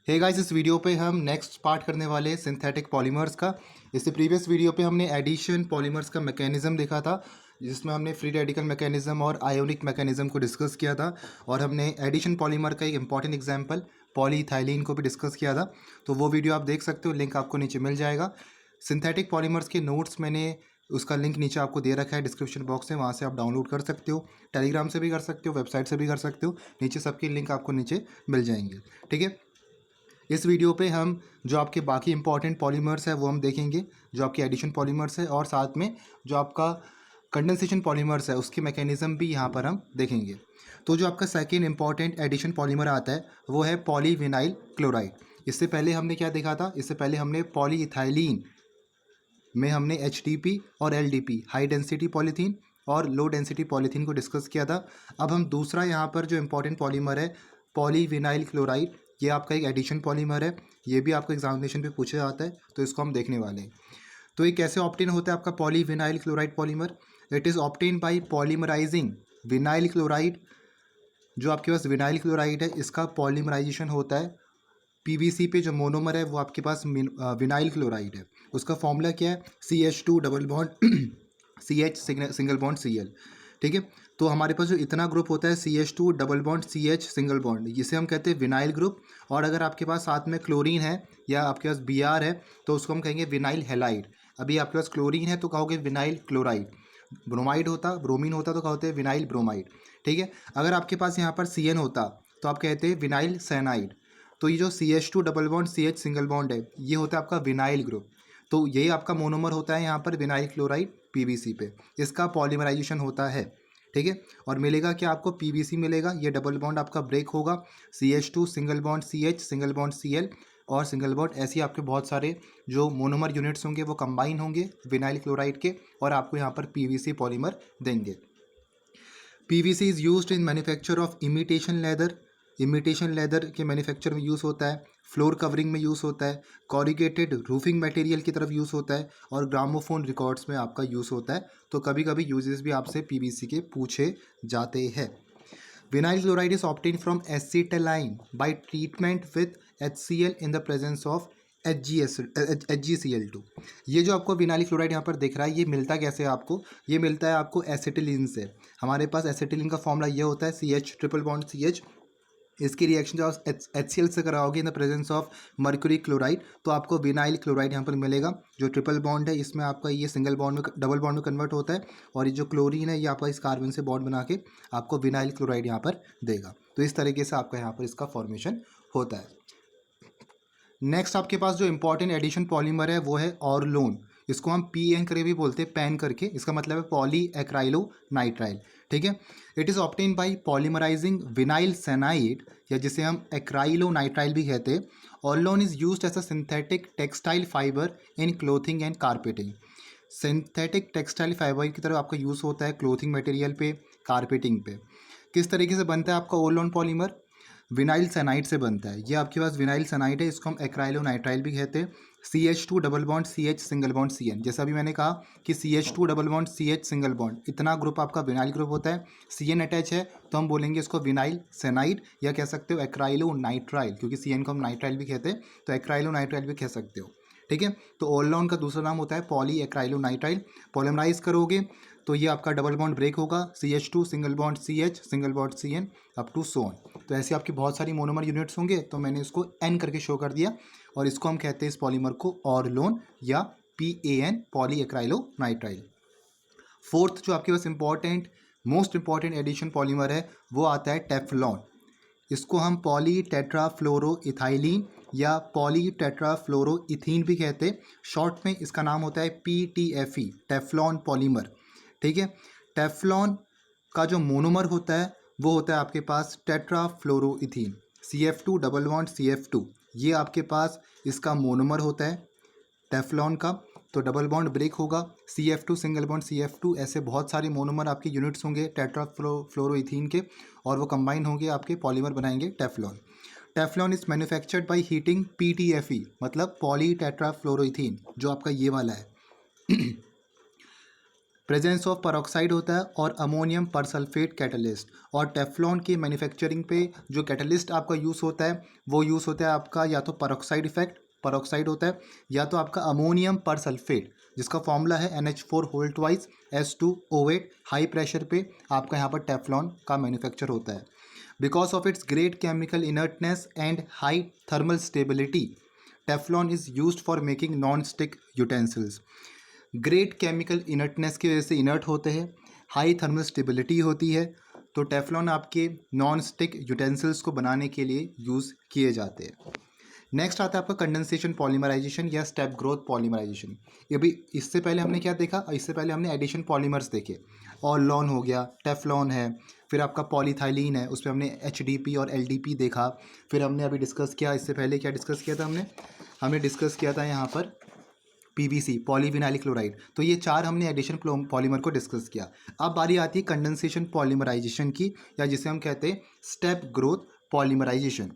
Hey guys, इस video पे हम नेक्स्ट पार्ट करने वाले हैं सिंथेटिक पॉलीमर्स का। इससे प्रीवियस वीडियो पे हमने एडिशन पॉलीमर्स का मैकेनिज्म देखा था, जिसमें हमने फ्री रेडिकल मैकेनिज्म और आयोनिक मैकेनिज्म को डिस्कस किया था। और हमने एडिशन पॉलीमर का एक इंपॉर्टेंट एग्जांपल पॉलीइथाइलीन को भी डिस्कस किया था। तो वो वीडियो आप देख सकते हो, लिंक आपको नीचे मिल जाएगा। सिंथेटिक पॉलीमर्स के नोट्स मैंने उसका लिंक नीचे आपको दे रखा है डिस्क्रिप्शन बॉक्स में, वहाँ से आप डाउनलोड कर सकते हो। टेलीग्राम से भी कर सकते हो, वेबसाइट से भी कर सकते हो। नीचे सबके लिंक आपको नीचे मिल जाएंगे। ठीक है, इस वीडियो पे हम जो आपके बाकी इंपॉर्टेंट पॉलीमर्स है वो हम देखेंगे, जो आपके एडिशन पॉलीमर्स है, और साथ में जो आपका कंडेंसेशन पॉलीमर्स है उसकी मैकेनिज्म भी यहाँ पर हम देखेंगे। तो जो आपका सेकेंड इंपॉर्टेंट एडिशन पॉलीमर आता है वो है पॉलीविनाइल क्लोराइड। इससे पहले हमने क्या देखा था? इससे पहले हमने पॉलीइथाइलीन में हमने HDP और LDP हाई डेंसिटी पॉलीथीन और लो डेंसिटी पॉलीथीन को डिस्कस किया था। अब हम दूसरा यहाँ पर जो इम्पोर्टेंट पॉलीमर है पॉलीविनाइल क्लोराइड, ये आपका एक एडिशन पॉलीमर है। ये भी आपको एग्जामिनेशन पे पूछा जाता है, तो इसको हम देखने वाले हैं। तो ये कैसे ऑप्टेन होता है आपका polyvinyl chloride polymer? It is obtain by polymerising vinyl chloride. जो आपके पास विनाइल क्लोराइड है, इसका पॉलीमराइजेशन होता है PVC पे। जो मोनोमर है वो आपके पास विनाइल क्लोराइड है। उसका फॉर्मूला क्या है? CH2 double bond CH single bond Cl। ठीक है, तो हमारे पास जो इतना ग्रुप होता है CH2 double bond CH single bond, जिसे हम कहते हैं विनाइल ग्रुप। और अगर आपके पास साथ में क्लोरीन है या आपके पास Br है तो उसको हम कहेंगे विनाइल हैलाइड। अभी आपके पास क्लोरीन है तो कहोगे विनाइल क्लोराइड। ब्रोमाइड होता, ब्रोमीन होता तो कहोगे विनाइल ब्रोमाइड। ठीक है, अगर आपके पास यहाँ पर CN होता तो आप कहते हैं विनाइल सैनाइड। तो ये जो CH2 double bond CH single bond है, ये होता है आपका विनाइल ग्रुप। तो यही आपका मोनोमर होता है यहाँ पर विनाइल क्लोराइड PVC पे। इसका पॉलीमराइजेशन होता है। ठीक है, और मिलेगा क्या आपको? PVC मिलेगा। ये डबल बॉन्ड आपका ब्रेक होगा, CH2 single bond CH single bond Cl और सिंगल बॉन्ड, ऐसे ही आपके बहुत सारे जो मोनोमर यूनिट्स होंगे वो कंबाइन होंगे विनाइल क्लोराइड के, और आपको यहाँ पर PVC पॉलीमर देंगे। PVC is used in manufacture of imitation leather. Imitation leather के मैन्युफैक्चर में यूज़ होता है, फ्लोर कवरिंग में यूज़ होता है, कॉरिगेटेड रूफिंग मटेरियल की तरफ यूज़ होता है, और ग्रामोफोन रिकॉर्ड्स में आपका यूज़ होता है। तो कभी कभी यूजेस भी आपसे PVC के पूछे जाते हैं। Vinyl chloride is obtain from acetylene bye treatment with HCl in the presence of HgCl2। ये जो आपको विनाइल क्लोराइड यहाँ पर दिख रहा है, ये मिलता कैसे है आपको? ये मिलता है आपको एसिटिलीन से। हमारे पास एसिटिलीन का फॉर्मूला ये होता है CH ट्रिपल बॉन्ड CH। इसकी रिएक्शन जो आप HCl से कराओगे in the presence of mercury chloride, तो आपको विनाइल क्लोराइड यहाँ पर मिलेगा। जो ट्रिपल बॉन्ड है इसमें आपका ये सिंगल बॉन्ड में डबल बॉन्ड में कन्वर्ट होता है, और ये जो क्लोरीन है ये आपका इस कार्बन से बॉन्ड बना के आपको विनाइल क्लोराइड यहाँ पर देगा। तो इस तरीके से आपका यहाँ पर इसका फॉर्मेशन होता है। नेक्स्ट आपके पास जो इंपॉर्टेंट एडिशन पॉलीमर है वो है ऑरलोन। इसको हम PN करे भी बोलते हैं, पैन करके। इसका मतलब है पॉली एक्राइलो नाइट्राइल। ठीक है, it is obtain by polymerising vinyl cyanide, या जिसे हम एक्राइलो नाइट्राइल भी कहते हैं। Orlon is used as a synthetic textile fibre in clothing and carpeting. Synthetic textile fibre की तरह आपका यूज़ होता है क्लोथिंग मटेरियल पे, कारपेटिंग पे। किस तरीके से बनता है आपका ओलोन पॉलीमर? विनाइल सैनाइड से बनता है। ये आपके पास विनाइल सैनाइड है, इसको हम एक्राइलो नाइट्राइल भी कहते हैं। CH2 double bond CH single bond CN। जैसा अभी मैंने कहा कि CH2 double bond CH single bond, इतना ग्रुप आपका विनाइल ग्रुप होता है। CN अटैच है तो हम बोलेंगे इसको विनाइल सैनाइड, या कह सकते हो एक्राइलो नाइट्राइल, क्योंकि CN को हम नाइट्राइल भी कहते हैं, तो एक्राइलो नाइट्राइल भी कह सकते हो। ठीक है, तो ओलोन का दूसरा नाम होता है पॉली एक्राइलो नाइट्राइल। पॉलीमराइज करोगे तो ये आपका डबल बॉन्ड ब्रेक होगा, CH2 single bond CH single bond CN up to so on. तो ऐसे आपकी बहुत सारी मोनोमर यूनिट्स होंगे, तो मैंने इसको N करके शो कर दिया, और इसको हम कहते हैं इस पॉलीमर को ऑरलोन या PAN polyacrylonitrile. Fourth जो आपके पास important most important addition polymer है वो आता है टेफ्लॉन। इसको हम पॉली टेट्राफ्लोरोइथाइलीन या पॉली टेट्राफ्लोरोइथीन भी कहते हैं। शॉर्ट में इसका नाम होता है PTFE, टेफ्लॉन पॉलीमर। ठीक है, टेफ्लॉन का जो मोनोमर होता है वो होता है आपके पास tetrafluoroethene, CF2 double bond CF2। ये आपके पास इसका मोनोमर होता है टेफ्लॉन का। तो डबल बॉन्ड ब्रेक होगा, CF2 सिंगल बॉन्ड CF2। ऐसे बहुत सारे मोनोमर आपके यूनिट्स होंगे टेट्राफ्लोरोइथीन के, और वो कंबाइन होंगे आपके पॉलीमर बनाएंगे Teflon. Teflon is manufactured by heating PTFE, मतलब पॉली टेट्राफ्लोरोइथीन, जो आपका ये वाला है। प्रेजेंस ऑफ परऑक्साइड होता है और अमोनियम परसल्फेट कैटलिस्ट। और टेफ्लॉन की मैन्युफैक्चरिंग पे जो कैटलिस्ट आपका यूज़ होता है वो यूज़ होता है आपका या तो परऑक्साइड इफेक्ट, परऑक्साइड होता है, या तो आपका अमोनियम परसल्फेट जिसका फॉर्मूला है NH4 whole twice S2O8। High pressure पे आपका यहाँ पर टेफ्लॉन का मैन्युफैक्चर होता है। Because of its great chemical inertness and high thermal stability, Teflon is used for making non stick utensils. Great chemical inertness की वजह से इनर्ट होते हैं, हाई थर्मल स्टेबिलिटी होती है, तो टेफ्लॉन आपके नॉन स्टिक यूटेंसिल्स को बनाने के लिए यूज़ किए जाते हैं। नेक्स्ट आता है आपका कंडेंसेशन पॉलीमराइजेशन या स्टेप ग्रोथ पॉलीमराइजेशन। ये भी इससे पहले हमने क्या देखा, इससे पहले हमने एडिशन पॉलीमर्स देखे। ऑलॉन हो गया, टेफ्लॉन है, फिर आपका पॉलीथाइलीन है, उस पर हमने HDP और LDP देखा। फिर हमने अभी डिस्कस किया, इससे पहले क्या डिस्कस किया था हमने डिस्कस किया था यहाँ पर PVC, पॉलीविनाइल क्लोराइड। तो ये चार हमने एडिशन पॉलीमर को डिस्कस किया। अब बारी आती है कंडेंसेशन पॉलीमराइजेशन की, या जिसे हम कहते हैं स्टेप ग्रोथ पॉलीमराइजेशन।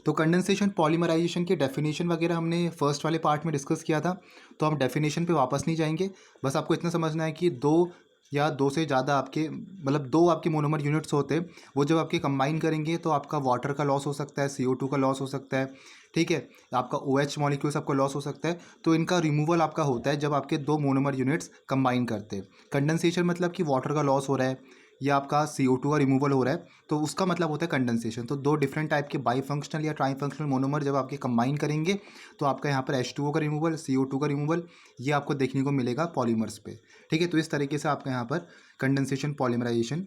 तो कंडेंसेशन पॉलीमराइजेशन की डेफिनेशन वगैरह हमने फर्स्ट वाले पार्ट में डिस्कस किया था, तो हम डेफिनेशन पे वापस नहीं जाएंगे। बस आपको इतना समझना है कि दो या दो से ज़्यादा आपके मतलब दो आपके मोनोमर यूनिट्स होते हैं, वो जब आपके कंबाइन करेंगे तो आपका वाटर का लॉस हो सकता है, CO2 का लॉस हो सकता है, ठीक है, आपका OH मॉलिक्यूल्स आपका लॉस हो सकता है। तो इनका रिमूवल आपका होता है जब आपके दो मोनोमर यूनिट्स कंबाइन करते हैं। कंडेंसेशन मतलब कि वाटर का लॉस हो रहा है या आपका CO2 का रिमूवल हो रहा है, तो उसका मतलब होता है कंडेंसेशन। तो दो डिफरेंट टाइप के बाई फंक्शनल या ट्राई फंक्शनल मोनोमर जब आपके कंबाइन करेंगे तो आपका यहाँ पर H2O का रिमूवल, CO2 का रिमूवल, ये आपको देखने को मिलेगा पॉलीमर्स पे, ठीक है। तो इस तरीके से आपका यहाँ पर कंडेंसेशन पॉलीमराइजेशन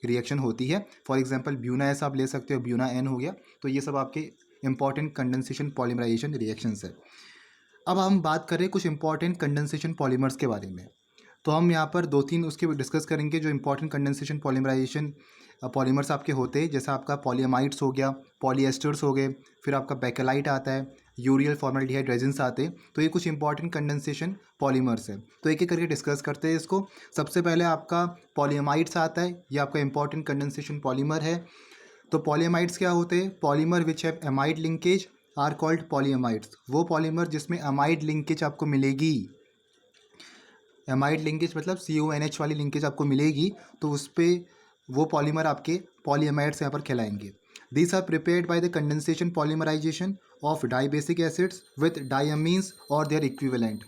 रिएक्शन होती है। फॉर एग्जांपल ब्यूना एस आप ले सकते हो, ब्यूना N हो गया। तो ये सब आपके इंपॉर्टेंट कंडेंसेशन पॉलीमराइजेशन रिएक्शंस है। अब हम बात करें कुछ इंपॉर्टेंट कंडेंसेशन पॉलीमर्स के बारे में। तो हम यहाँ पर दो तीन उसके डिस्कस करेंगे जो इंपॉर्टेंट कंडेंसेशन पॉलीमराइजेशन पॉलीमर्स आपके होते हैं, जैसा आपका पॉलीअमाइड्स हो गया, पॉलीएस्टर्स हो गए, फिर आपका बेकेलाइट आता है, यूरियल फॉर्मल्डिहाइड रेजिन्स आते हैं। तो ये कुछ इंपॉर्टेंट कंडेंसेशन पॉलीमर्स हैं। तो एक एक करके डिस्कस करते हैं इसको। सबसे पहले आपका पॉलीअमाइड्स आता है, ये आपका इंपॉर्टेंट कंडेंसेशन पॉलीमर है। तो पॉलीअमाइड्स क्या होते हैं? Polymer which have amide linkage are called polyamides. वो पॉलीमर जिसमें अमाइड लिंकेज आपको मिलेगी, एमाइड लिंकेज मतलब CONH वाली लिंकेज आपको मिलेगी, तो उस पर वो पॉलीमर आपके पॉलीअमाइड्स यहाँ पर कहलाएंगे। These are prepared by the condensation polymerisation of dibasic acids with diamines or their equivalent.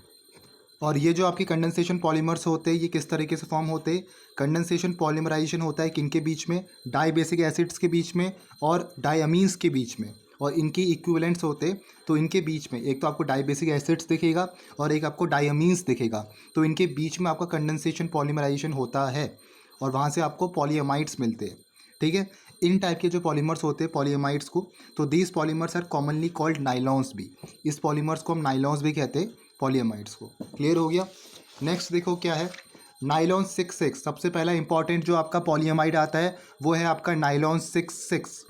और ये जो आपके कंडेंसेशन पॉलीमर्स होते हैं ये किस तरीके से फॉर्म होते हैं? कंडेंसेशन पॉलीमराइजेशन होता है किनके बीच में? डाइबेसिक एसिड्स के बीच में और डायमीन्स के बीच में, और इनके इक्विवेलेंट्स होते हैं। तो इनके बीच में एक तो आपको डाइबेसिक एसिड्स दिखेगा और एक आपको डायमीन्स दिखेगा, तो इनके बीच में आपका कंडेंसेशन पॉलीमराइजेशन होता है और वहाँ से आपको पॉलीअमाइड्स मिलते हैं, ठीक है। इन टाइप के जो पॉलीमर्स होते हैं पॉलीअमाइड्स को, तो these polymers are commonly called nylons भी। इस पॉलीमर्स को हम नाइलॉन्स भी कहते हैं पॉलीअमाइड्स को। क्लियर हो गया? नेक्स्ट देखो क्या है, नाइलॉन 6,6। सबसे पहला इंपॉर्टेंट जो आपका पॉलीअमाइड आता है वो है आपका नाइलॉन 6,6।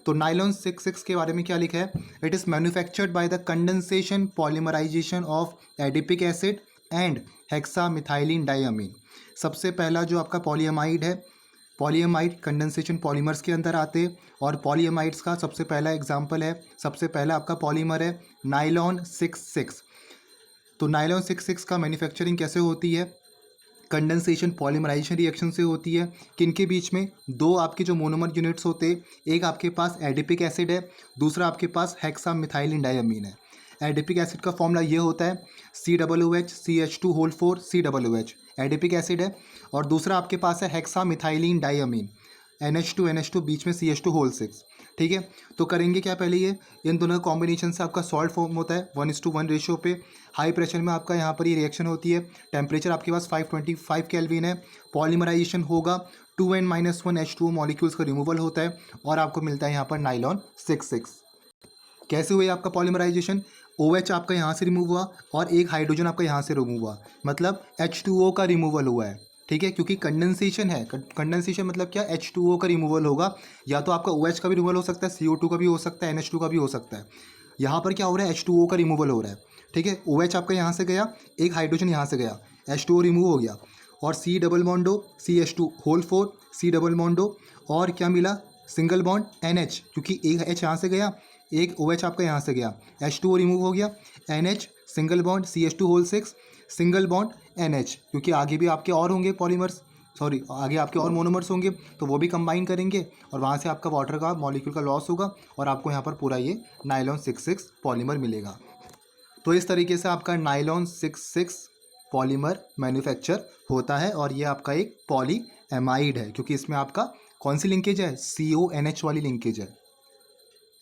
तो नाइलॉन 6,6 के बारे में क्या लिखा है? It is manufactured by the condensation polymerisation of adipic acid and hexamethylene diamine. सबसे पहला जो आपका पॉलीअमाइड है, पॉलीअमाइड कंडेंसेशन पॉलीमर्स के अंदर आते हैं, और पॉलीअमाइड्स का सबसे पहला एग्जाम्पल है, सबसे पहला आपका पॉलीमर है नाइलॉन 6,6। तो नाइलॉन 6,6 का मैन्युफैक्चरिंग कैसे होती है? कंडेंसेशन पॉलीमराइजेशन रिएक्शन से होती है। किनके बीच में? दो आपके जो मोनोमर यूनिट्स होते हैं, एक आपके पास एडिपिक एसिड है, दूसरा आपके पास हेक्सामिथाइलिन डायमीन है। एडिपिक एसिड का फॉर्मूला ये होता है COOH CH2 whole 4 COOH, adipic acid है। और दूसरा आपके पास है हेक्सामिथाइलिन डायमीन, NH2 बीच में CH2 होल 6, ठीक है। तो करेंगे क्या पहले, ये इन दोनों कॉम्बिनेशन से आपका सॉल्ट फॉर्म होता है 1:1 रेशियो पे। हाई प्रेशर में आपका यहाँ पर ये रिएक्शन होती है, टेम्परेचर आपके पास 525 केल्विन है। पॉलीमराइजेशन होगा, 2N-1 H2O मॉलिक्यूल्स का रिमूवल होता है और आपको मिलता है यहाँ पर नाइलॉन 6,6। कैसे हुआ आपका पॉलीमराइजेशन? OH आपका यहाँ से रिमूव हुआ और एक हाइड्रोजन आपका यहाँ से रिमूव हुआ, मतलब H2O का रिमूवल हुआ है, ठीक है। क्योंकि कंडेंसेशन है, कंडेंसेशन मतलब क्या? H2O का रिमूवल होगा, या तो आपका OH का भी रिमूवल हो सकता है, CO2 का भी हो सकता है, NH2 का भी हो सकता है। यहाँ पर क्या हो रहा है? H2O का रिमूवल हो रहा है, ठीक है। OH आपका यहाँ से गया, एक हाइड्रोजन यहाँ से गया, H2O रिमूव हो गया, और C double बॉन्डो CH2 whole 4 C double बॉन्डो, और क्या मिला? सिंगल बॉन्ड NH, क्योंकि एक H यहाँ से गया, एक OH आपका यहाँ से गया, H2O रिमूव हो गया, NH single bond CH2 whole 6 single bond NH, क्योंकि आगे भी आपके और होंगे पॉलीमर्स, सॉरी आगे आपके और मोनोमर्स होंगे, तो वो भी कंबाइन करेंगे और वहाँ से आपका वाटर का मॉलिक्यूल का लॉस होगा और आपको यहाँ पर पूरा ये नाइलॉन 66 पॉलीमर मिलेगा। तो इस तरीके से आपका नाइलॉन 66 पॉलीमर मैन्युफैक्चर होता है और ये आपका एक पॉली एमाइड है, क्योंकि इसमें आपका कौन सी लिंकेज है, CONH वाली लिंकेज है।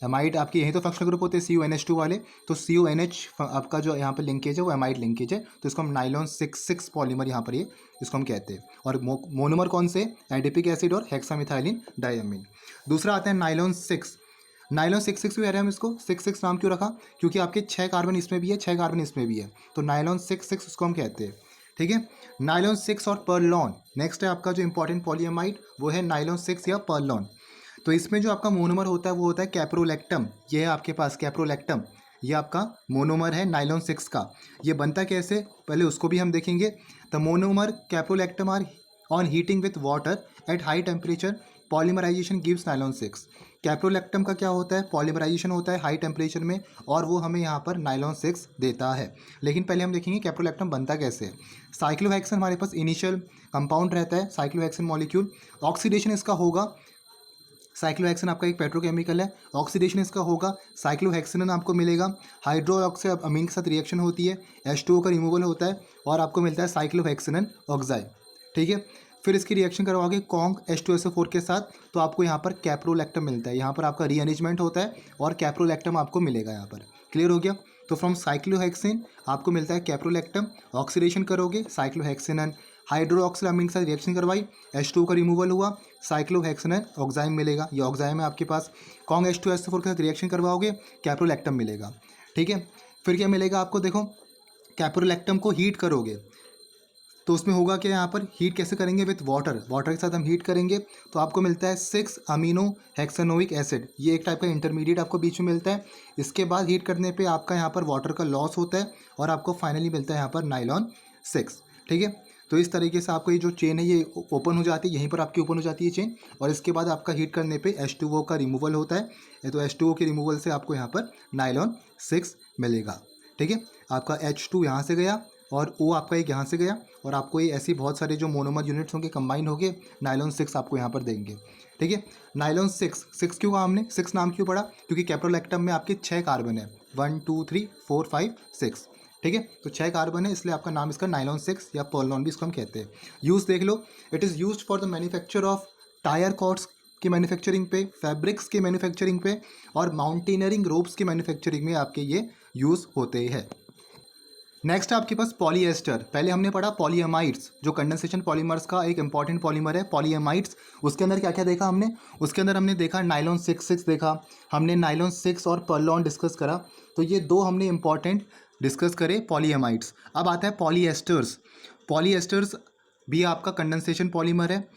एमाइड आपके यही तो फंक्शनल ग्रुप होते हैं CONH2 वाले, तो CONH आपका जो यहाँ पर लिंकेज है वो एमाइड लिंकेज है, तो इसको हम नाइलॉन 66 पॉलीमर यहाँ पर ये इसको हम कहते हैं। और मोनोमर कौन से, एडिपिक एसिड और हेक्सामिथाइलिन डायमीन। दूसरा आता है नाइलॉन 6। नाइलॉन 66 भी कह रहे हैं हम इसको, 66 नाम क्यों रखा, क्योंकि आपके 6 कार्बन इसमें भी है, 6 कार्बन इसमें भी है, तो नाइलॉन 66 उसको हम कहते हैं। ठीक है, नाइलॉन 6 और पर्लॉन। नेक्स्ट है आपका जो इंपॉर्टेंट पॉलीएमाइड वो है नाइलॉन 6 या पर्लॉन। तो इसमें जो आपका मोनोमर होता है वो होता है कैप्रोलैक्टम। ये है आपके पास कैप्रोलैक्टम, ये आपका मोनोमर है नाइलॉन 6 का। ये बनता कैसे, पहले उसको भी हम देखेंगे। The monomer caprolactam are on heating with water at high temperature polymerisation gives nylon 6। Caprolactam का क्या होता है, पॉलीमराइजेशन होता है हाई टेम्परेचर में और वो हमें यहाँ पर नाइलॉन 6 देता है। लेकिन पहले हम देखेंगे कैप्रोलैक्टम बनता कैसे है। साइक्लोहेक्सेन हमारे पास इनिशियल कंपाउंड रहता है, साइक्लोहेक्सेन मॉलिक्यूल। ऑक्सीडेशन इसका होगा, साइक्लोहेक्सेन आपका एक पेट्रोकेमिकल है, ऑक्सीडेशन इसका होगा, साइक्लोहेक्सेन आपको मिलेगा। हाइड्रोक्सी अमीन के साथ रिएक्शन होती है, H2O का रिमूवल होता है और आपको मिलता है साइक्लोहेक्सेन ऑक्साइड। ठीक है, फिर इसकी रिएक्शन करवाओगे कॉन्क H2SO4 के साथ, तो आपको यहाँ पर कैप्रोलैक्टम मिलता है। यहाँ पर आपका रीअरेंजमेंट होता है और कैप्रोलैक्टम आपको मिलेगा यहाँ पर। क्लियर हो गया। तो फ्रॉम साइक्लोहेक्सेन आपको मिलता है कैप्रोलैक्टम, ऑक्सीडेशन करोगे साइक्लोहेक्सेन हाइड्रोक्सिल अमीन के साथ रिएक्शन करवाई, H2O का रिमूवल हुआ, साइक्लोहेक्सेन ऑक्साइम मिलेगा, ये ऑक्साइम है आपके पास। कॉन्क H2SO4 के साथ रिएक्शन करवाओगे कैप्रोलैक्टम मिलेगा। ठीक है, फिर क्या मिलेगा आपको, देखो कैप्रोलैक्टम को हीट करोगे तो उसमें होगा क्या, यहाँ पर हीट कैसे करेंगे, विथ वाटर, वाटर के साथ हम हीट करेंगे तो आपको मिलता है 6 अमीनो हेक्सानोइक एसिड। ये एक टाइप का इंटरमीडिएट आपको बीच में मिलता है। इसके बाद हीट करने पे आपका यहाँ पर वाटर का लॉस होता है और आपको फाइनली मिलता है यहाँ पर नाइलॉन 6। ठीक है, तो इस तरीके से आपको ये जो चेन है ये ओपन हो जाती है, यहीं पर आपकी ओपन हो जाती है चेन और इसके बाद आपका हीट करने पे H2O का रिमूवल होता है, तो H2O के रिमूवल से आपको यहाँ पर नाइलॉन 6 मिलेगा। ठीक है, आपका H2 यहाँ से गया और O आपका एक यहाँ से गया और आपको ये ऐसी बहुत सारे जो मोनोमर यूनिट्स होंगे कंबाइन होंगे, नाइलॉन 6 आपको यहाँ पर देंगे। ठीक है, नाइलॉन 6 क्यों कहा हमने, 6 नाम क्यों पड़ा, क्योंकि कैप्रोलैक्टम में आपके 6 कार्बन है, 1 2 3 4 5 6। ठीक है, तो 6 कार्बन है इसलिए आपका नाम इसका नाइलॉन 6 या पर्लॉन भी इसको हम कहते हैं। यूज़ देख लो, it is used for the manufacture of tyre cords की मैन्युफैक्चरिंग पे, फैब्रिक्स के मैन्युफैक्चरिंग पे और माउंटेनियरिंग रोप्स की मैन्युफैक्चरिंग में आपके ये यूज़ होते हैं। नेक्स्ट आपके पास पॉलीएस्टर। पहले हमने पढ़ा पॉलीएमाइड्स, जो कंडेंसेशन पॉलीमर्स का एक इंपॉर्टेंट पॉलीमर है पॉलीएमाइड्स। उसके अंदर क्या क्या देखा हमने, उसके अंदर हमने देखा नाइलॉन 6 देखा, हमने नाइलॉन 6 और पर्लॉन डिस्कस करा, तो ये दो हमने इंपॉर्टेंट डिस्कस करे पॉलीएमाइड्स। अब आता है पॉलीएस्टर्स। पॉलीएस्टर्स भी आपका कंडेंसेशन पॉलीमर है।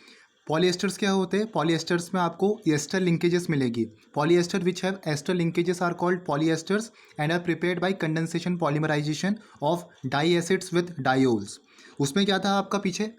पॉलीएस्टर्स क्या होते हैं, पॉलीएस्टर्स में आपको एस्टर लिंकेजेस मिलेगी। Polyester which have ester linkages are called polyesters and are prepared by condensation polymerisation of diacids with diols. उसमें क्या था आपका पीछे,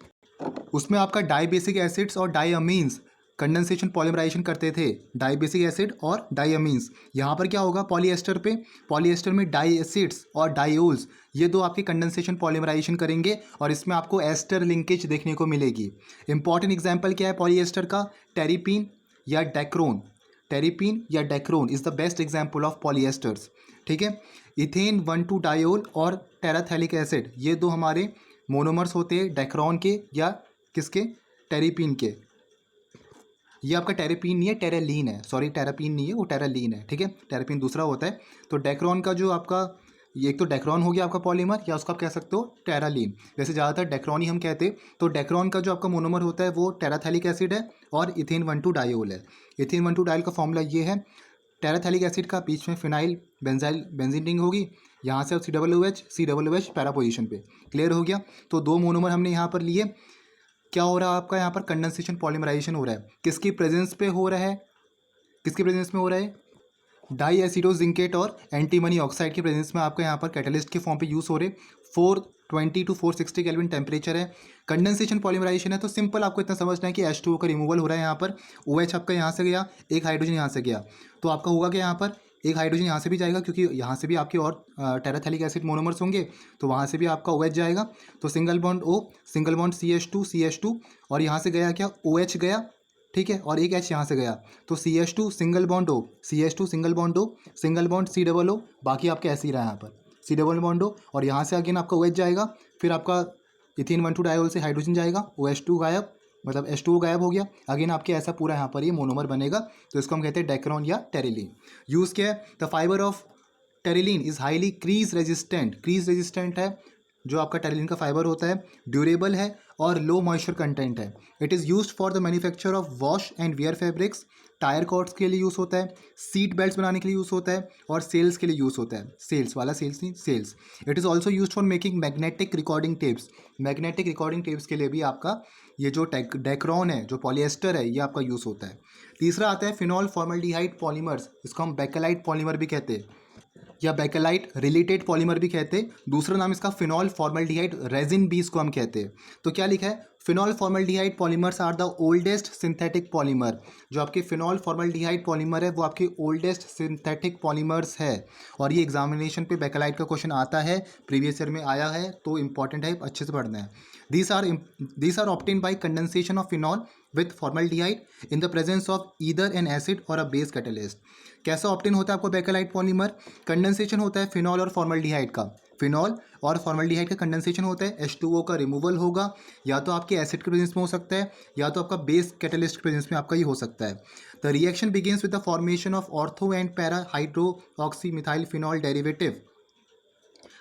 उसमें आपका डाई बेसिक एसिड्स और डाई अमीन्स कंडेंसेशन पॉलीमराइजेशन करते थे, डाई बेसिक एसिड और डाई अमीन्स। यहाँ पर क्या होगा पॉलीएस्टर पे, पॉलीएस्टर में डाई एसिड्स और डायोल्स ये दो आपके कंडेंसेशन पॉलीमराइजेशन करेंगे और इसमें आपको एस्टर लिंकेज देखने को मिलेगी। इंपॉर्टेंट एग्जांपल क्या है पॉलीएस्टर का, टेरिपीन या डेक्रोन। टेरिपीन या Dacron is the best example of polyesters. ठीक है, इथेन 1,2 डायोल और टेराथैलिक एसिड ये दो हमारे मोनोमर्स होते हैं डेक्रोन के या किसके, टेरिपीन के। ये आपका टेरेपीन नहीं है, टेरेलीन है, सॉरी टेरापीन नहीं है वो टेरालीन है। ठीक है, टेरापीन दूसरा होता है। तो डेक्रोन का जो आपका ये एक तो डेक्रोन हो गया आपका पॉलीमर, या उसको आप कह सकते हो टेरालीन, वैसे ज़्यादातर डेक्रोन ही हम कहते हैं। तो डेक्रोन का जो आपका मोनोमर होता है वो टेराथैलिक एसिड है और इथेन 1,2 डायोल है। इथेन 1,2 डायोल का फॉर्मूला ये है, टेराथैलिक एसिड का बीच में फिनाइल बेंजीन रिंग होगी, यहाँ से COOH पैरा पोजीशन पे। क्लियर हो गया। तो दो मोनोमर हमने यहाँ पर लिए। क्या हो रहा है आपका यहाँ पर कंडेंसेशन पॉलीमराइजेशन हो रहा है, किसकी प्रेजेंस पे हो रहा है, किसकी प्रेजेंस में हो रहा है, डाई एसिडोजिंकेट और एंटीमनी ऑक्साइड की प्रेजेंस में आपका यहाँ पर कैटलिस्ट के फॉर्म पे यूज़ हो रहे। 420 to 460 केल्विन टेम्परेचर है, कंडेंसेशन पॉलीमराइजेशन है। तो सिंपल आपको इतना समझना है कि H2O का रिमूवल हो रहा है, यहाँ पर OH आपका यहाँ से गया, एक हाइड्रोजन यहाँ से गया, तो आपका होगा क्या यहाँ पर एक हाइड्रोजन यहाँ से भी जाएगा क्योंकि यहाँ से भी आपके और टेराथैलिक एसिड मोनोमर्स होंगे, तो वहाँ से भी आपका OH जाएगा। तो single bond O, single bond CH2 और यहाँ से गया क्या, OH गया, ठीक है, और एक H यहाँ से गया, तो CH2 single bond O, CH2 single bond O, single bond C, बाकी आपके ऐसे ही रहा यहाँ पर C बॉन्ड O, और यहाँ से अगेन आपका OH जाएगा, फिर आपका इथेन 1,2 डायोल से हाइड्रोजन जाएगा, OH2 गायब, मतलब H2O गायब हो गया, अगेन आपके ऐसा पूरा यहाँ पर ये मोनोमर बनेगा। तो इसको हम कहते हैं डेक्रोन या टेरिलीन। यूज़ क्या है, the fibre of terylene is highly crease resistant है जो आपका टेरिलीन का फाइबर होता है, ड्यूरेबल है और लो मॉइस्चर कंटेंट है। It is used for the manufacture of wash and wear fabrics, tyre cords के लिए यूज़ होता है, सीट बेल्ट्स बनाने के लिए यूज़ होता है और सेल्स के लिए यूज़ होता है। सेल्स वाला सेल्स नहीं, sales. It is also used for making magnetic recording tapes, magnetic recording tapes के लिए भी आपका ये जो डेक्रोन है, जो पॉलिएस्टर है, ये आपका यूज़ होता है। तीसरा आता है फिनॉल फॉर्मल्डिहाइड पॉलीमर्स, इसको हम बेकेलाइट पॉलीमर भी कहते हैं या बेकेलाइट रिलेटेड पॉलीमर भी कहते हैं। दूसरा नाम इसका फिनॉल फॉर्मल्डिहाइड रेजिन भी इसको हम कहते हैं। तो क्या लिखा है, phenol formaldehyde polymers are the oldest synthetic polymer. जो आपके फिनॉल फॉर्मल्डिहाइड पॉलीमर है वो आपके ओल्डेस्ट सिंथेटिक पॉलीमर्स है, और ये एग्जामिनेशन पे बेकेलाइट का क्वेश्चन आता है, प्रीवियस ईयर में आया है, तो इंपॉर्टेंट है, अच्छे से पढ़ना है। These are obtained by condensation of phenol with formaldehyde in the presence of either an acid or a base catalyst। कैसा ऑप्टेन होता है आपको बेकेलाइट पॉलीमर, कंडेंसेशन होता है फिनॉल और फॉर्मल्डिहाइड का, फिनॉल और फॉर्मल्डिहाइड का कंडेंसेशन होता है, H2O का रिमूवल होगा, या तो आपके एसिड के प्रेजेंस में हो सकता है या तो आपका बेस कैटलिस्ट के प्रेजेंस में आपका ये हो सकता है। The reaction begins with the formation of ortho and para hydroxy methyl phenol derivative.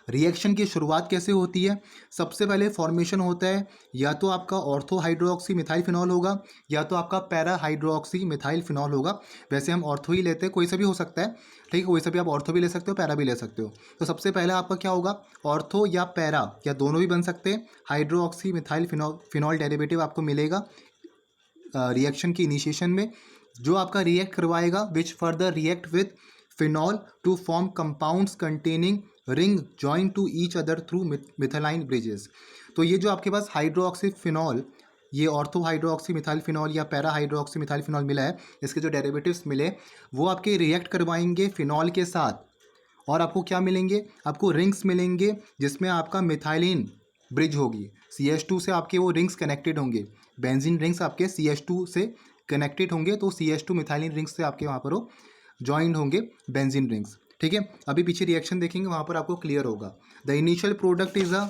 Reaction की शुरुआत कैसे होती है, सबसे पहले फॉर्मेशन होता है या तो आपका ऑर्थो हाइड्रोक्सी मिथाइल फिनॉल होगा या तो आपका पैरा हाइड्रोक्सी मिथाइल फिनॉल होगा। वैसे हम ऑर्थो ही लेते हैं, कोई सा भी हो सकता है, ठीक है, कोई सा भी आप ऑर्थो भी ले सकते हो, पैरा भी ले सकते हो। तो सबसे पहले आपका क्या होगा, ऑर्थो या पैरा या दोनों भी बन सकते हैं, हाइड्रोक्सी मिथाइल फिनॉल डेरिवेटिव आपको मिलेगा रिएक्शन की इनिशिएशन में, जो आपका रिएक्ट करवाएगा, which further react with phenol to form compounds containing ring join to each other through methylene bridges. तो ये जो आपके पास हाइड्रोक्सी फिनॉल, ये ऑर्थो हाइड्रोक्सी मिथाइल फिनॉल या पैरा हाइड्रोक्सी मिथाइल फिनॉल मिला है, इसके जो डेरिवेटिव्स मिले वो आपके रिएक्ट करवाएंगे फिनॉल के साथ, और आपको क्या मिलेंगे, आपको रिंग्स मिलेंगे जिसमें आपका मिथाइलिन ब्रिज होगी, CH2 से आपके वो रिंग्स कनेक्टेड होंगे, बेंजीन रिंग्स आपके CH2 से कनेक्टेड होंगे, तो CH2 मिथाइलिन रिंग्स से आपके वहाँ पर वो जॉइंड होंगे बेंजीन रिंग्स, ठीक है। अभी पीछे रिएक्शन देखेंगे, वहाँ पर आपको क्लियर होगा। The initial product is a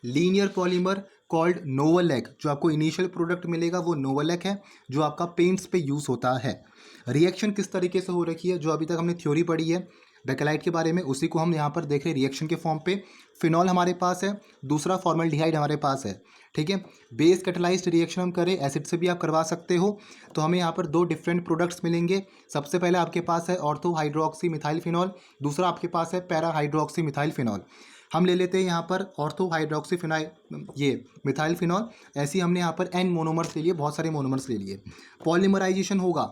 linear polymer called novolac. जो आपको इनिशियल प्रोडक्ट मिलेगा वो नोवलेक है, जो आपका पेंट्स पे यूज़ होता है। रिएक्शन किस तरीके से हो रखी है, जो अभी तक हमने थ्योरी पढ़ी है बेकेलाइट के बारे में, उसी को हम यहाँ पर देख रहे हैं रिएक्शन के फॉर्म पे। फिनॉल हमारे पास है, दूसरा फॉर्मल्डिहाइड हमारे पास है, ठीक है। बेस कैटलाइज्ड रिएक्शन हम करें, एसिड से भी आप करवा सकते हो, तो हमें यहाँ पर दो डिफरेंट प्रोडक्ट्स मिलेंगे। सबसे पहले आपके पास है ऑर्थो हाइड्रोक्सी मिथाइल फिनॉल, दूसरा आपके पास है पैरा हाइड्रोक्सी मिथाइल फिनॉल। हम ले लेते हैं यहाँ पर ऑर्थो हाइड्रोक्सी फिनाइल, ये मिथाइल फिनॉल, ऐसे ही हमने यहाँ पर N मोनोमर्स ले लिए, बहुत सारे मोनोमर्स ले लिए। पॉलीमराइजेशन होगा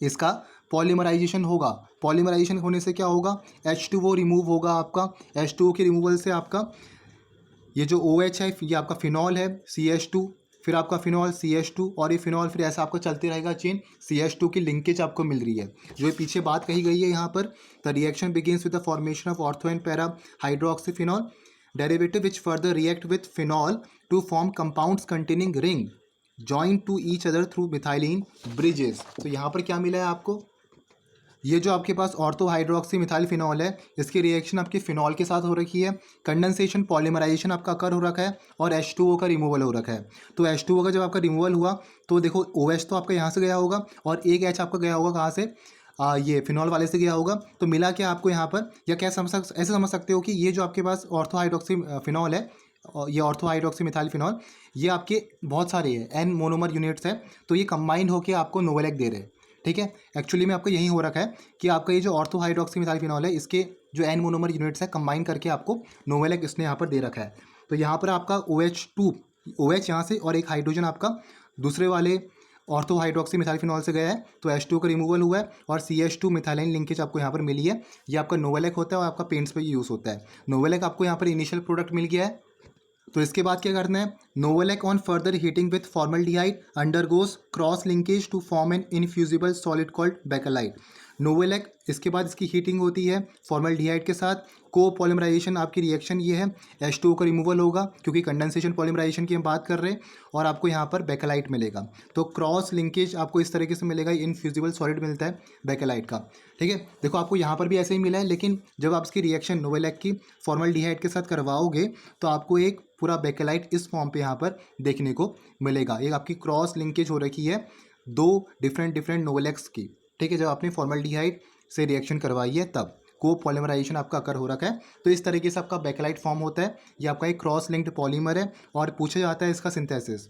इसका, पॉलीमराइजेशन होगा, पॉलीमराइजेशन होने से क्या होगा, H2O रिमूव होगा आपका, H2O के रिमूवल से आपका ये जो OH है, ये आपका फिनॉल है CH2, फिर आपका फिनॉल CH2, और ये फिनॉल फिर ऐसा आपको चलते रहेगा चेन, CH2 की लिंकेज आपको मिल रही है। जो ये पीछे बात कही गई है यहाँ पर, the reaction begins with the formation of ortho and para hydroxy phenol derivative which further react with phenol to form compounds containing ring join to each other through methylene bridges. तो यहाँ पर क्या मिला है आपको, ये जो आपके पास ऑर्थो हाइड्रोक्सी मिथाइल फिनॉल है, इसकी रिएक्शन आपकी फिनॉल के साथ हो रखी है, कंडेंसेशन पॉलीमराइजेशन आपका कर हो रखा है, और H2O का रिमूवल हो रखा है। तो H2O का जब आपका रिमूवल हुआ तो देखो OH तो आपका यहाँ से गया होगा और एक H आपका गया होगा कहाँ से, ये फिनॉल वाले से गया होगा। तो मिला क्या आपको यहाँ पर, या क्या ऐसे समझ सकते हो कि ये जो आपके पास ऑर्थो हाइड्रोक्सी फिनॉल है, ये ऑर्थो हाइड्रोक्सी मिथाइल फिनॉल, ये आपके बहुत सारे हैं, N मोनोमर यूनिट्स हैं, तो ये कंबाइंड होकर आपको नोवेलेक दे रहे हैं, ठीक है। एक्चुअली में आपका यही हो रखा है कि आपका ये जो ऑर्थो हाइड्रोक्सी मिथाइल फिनॉल है, इसके जो N मोनोमर यूनिट्स है कंबाइन करके आपको नोवेलेक इसने यहाँ पर दे रखा है। तो यहाँ पर आपका OH यहाँ से और एक हाइड्रोजन आपका दूसरे वाले ऑर्थो हाइड्रोक्सी मिथाइल फिनॉल से गया है, तो H2 का रिमूवल हुआ है और CH2 मिथाइलिन लिंकेज आपको यहाँ पर मिली है। ये आपका नोवेलेक होता है और आपका पेंट्स पे यूज़ होता है। नोवेलेक आपको यहाँ पर इनिशियल प्रोडक्ट मिल गया है। तो इसके बाद क्या करना है, novolac on further heating with formaldehyde undergoes cross linkage to form an infusible solid called bakelite. Novolac, इसके बाद इसकी हीटिंग होती है फॉर्मल्डिहाइड के साथ। को पॉलीमराइजेशन आपकी रिएक्शन ये है, H2O का रिमूवल होगा क्योंकि कंडेंसेशन पॉलीमराइजेशन की हम बात कर रहे हैं, और आपको यहाँ पर बेकेलाइट मिलेगा। तो क्रॉस लिंकेज आपको इस तरीके से मिलेगा, इनफ्यूजिबल सॉलिड मिलता है बेकेलाइट का। ठीक है, देखो आपको यहाँ पर भी ऐसे ही मिला है, लेकिन जब आप इसकी रिएक्शन नोवेलेक की फॉर्मल्डिहाइड के साथ करवाओगे तो आपको एक पूरा बेकेलाइट इस फॉर्म पे यहाँ पर देखने को मिलेगा। एक आपकी क्रॉस लिंकेज हो रखी है दो डिफरेंट नोवेलेक्स की। ठीक है, जब आपने फॉर्मल्डिहाइड से रिएक्शन करवाई है तब को पॉलीमराइजेशन आपका अकर हो रखा है। तो इस तरीके से आपका बेकेलाइट फॉर्म होता है। ये आपका एक क्रॉस लिंक्ड पॉलीमर है और पूछा जाता है इसका सिंथेसिस।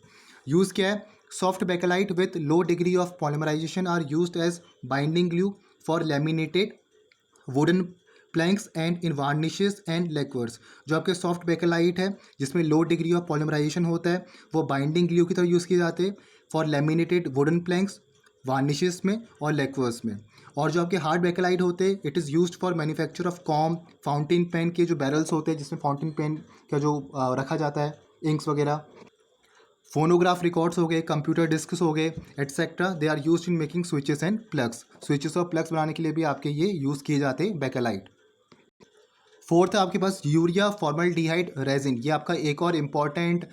यूज़ क्या है? Soft bakelite with low degree of polymerisation are used as binding glue for laminated wooden planks and in varnishes and lacquers. जो आपके सॉफ्ट बेकेलाइट है जिसमें लो डिग्री ऑफ पॉलीमराइजेशन होता है, वो बाइंडिंग ग्लू की तरह यूज़ किए जाते हैं for laminated wooden planks, varnishes में और लेक्वर्स में। और जो आपके हार्ड बेकेलाइट होते हैं, it is used for manufacture of comb, fountain pen के जो बैरल्स होते हैं जिसमें फाउंटेन पेन का जो रखा जाता है इंक्स वगैरह, फोनोग्राफ रिकॉर्ड्स हो गए, कंप्यूटर डिस्क्स हो गए etcetera. They are used in making switches and plugs. Switches और प्लग्स बनाने के लिए भी आपके ये यूज़ किए जाते हैं बेकेलाइट। फोर्थ है आपके पास यूरिया फॉर्मल्डिहाइड रेजिन। ये आपका एक और इम्पॉर्टेंट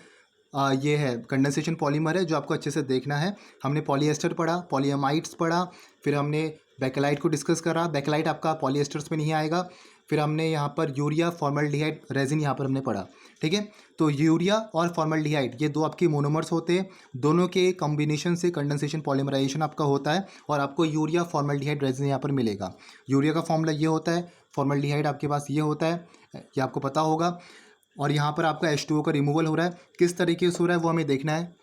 ये है कंडेंसेशन पॉलीमर है जो आपको अच्छे से देखना है। हमने पॉलीएस्टर पढ़ा, पॉलीएमाइड्स पढ़ा, फिर हमने बेकेलाइट को डिस्कस करा। बेकेलाइट आपका पॉलीएस्टर्स में नहीं आएगा। फिर हमने यहाँ पर यूरिया फॉर्मल्डिहाइड रेजिन यहाँ पर हमने पढ़ा। ठीक है, तो यूरिया और फॉर्मल्डिहाइड ये दो आपके मोनोमर्स होते हैं, दोनों के कॉम्बिनेशन से कंडेंसेशन पॉलीमराइजेशन आपका होता है और आपको यूरिया फॉर्मल्डिहाइड रेजिन यहाँ पर मिलेगा। यूरिया का फॉर्मूला ये होता है, फॉर्मल्डिहाइड आपके पास ये होता है, ये आपको पता होगा। और यहाँ पर आपका H2O का रिमूवल हो रहा है, किस तरीके से हो रहा है वो हमें देखना है।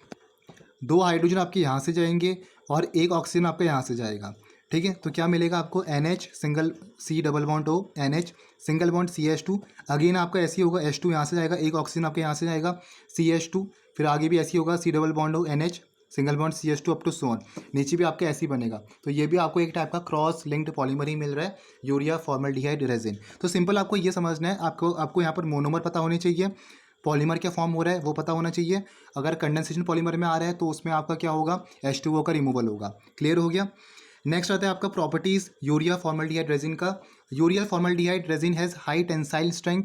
दो हाइड्रोजन आपके यहाँ से जाएंगे और एक ऑक्सीजन आपका यहाँ से जाएगा। ठीक है, तो क्या मिलेगा आपको? NH single C double bond O, NH single bond CH2। Again आपका ऐसे ही होगा, H2 यहाँ से जाएगा, एक ऑक्सीजन आपके यहाँ से जाएगा CH2, फिर आगे भी ऐसे ही होगा, C double bond O, NH single bond CH2 up to सोन। नीचे भी आपका ऐसे ही बनेगा। तो ये भी आपको एक टाइप का क्रॉस लिंक्ड पॉलीमर ही मिल रहा है, यूरिया फॉर्मल्डिहाइड रेजिन। तो सिंपल आपको ये समझना है, आपको यहाँ पर मोनोमर पता होने चाहिए, पॉलीमर क्या फॉर्म हो रहा है वो पता होना चाहिए। अगर कंडेंसेशन पॉलीमर में आ रहा है तो उसमें आपका क्या होगा? H2O का रिमूवल होगा। क्लियर हो गया? नेक्स्ट आता है आपका प्रॉपर्टीज़ यूरिया फॉर्मल्डिहाइड रेजिन का। Urea formaldehyde resin has high tensile strength,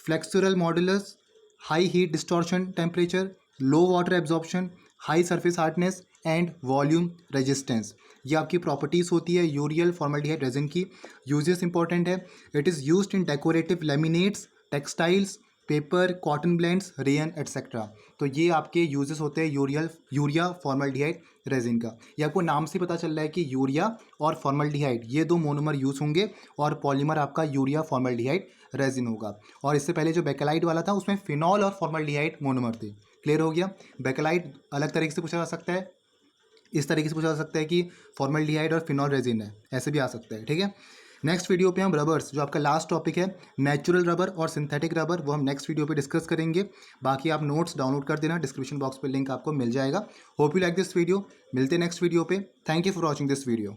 flexural modulus, high heat distortion temperature, low water absorption, high surface hardness and volume resistance. ये आपकी प्रॉपर्टीज़ होती है यूरियल फॉर्मल्डिहाइड रेजिन की। यूजेस इंपॉर्टेंट है, it is used in decorative laminates, textiles, paper, cotton blends, rayon etcetera. तो ये आपके uses होते हैं यूरिया फॉर्मल्डिहाइड रेजिन का। ये आपको नाम से पता चल रहा है कि यूरिया और फॉर्मल्डिहाइड ये दो मोनोमर यूज होंगे और पॉलीमर आपका यूरिया फॉर्मल्डिहाइड रेजिन होगा। और इससे पहले जो बेकेलाइट वाला था उसमें फिनॉल और फॉर्मल्डिहाइड मोनोमर थे। क्लियर हो गया? बेकेलाइट अलग तरीके से पूछा जा सकता है, इस तरीके से पूछा जा सकता है कि फॉर्मल्डिहाइड और फिनॉल रेजिन है, ऐसे भी आ सकता है। ठीक है, नेक्स्ट वीडियो पे हम रबर्स, जो आपका लास्ट टॉपिक है नेचुरल रबर और सिंथेटिक रबर, वो हम नेक्स्ट वीडियो पे डिस्कस करेंगे। बाकी आप नोट्स डाउनलोड कर देना, डिस्क्रिप्शन बॉक्स पे लिंक आपको मिल जाएगा। Hope you like this video. मिलते हैं नेक्स्ट वीडियो पे। Thank you for watching this video.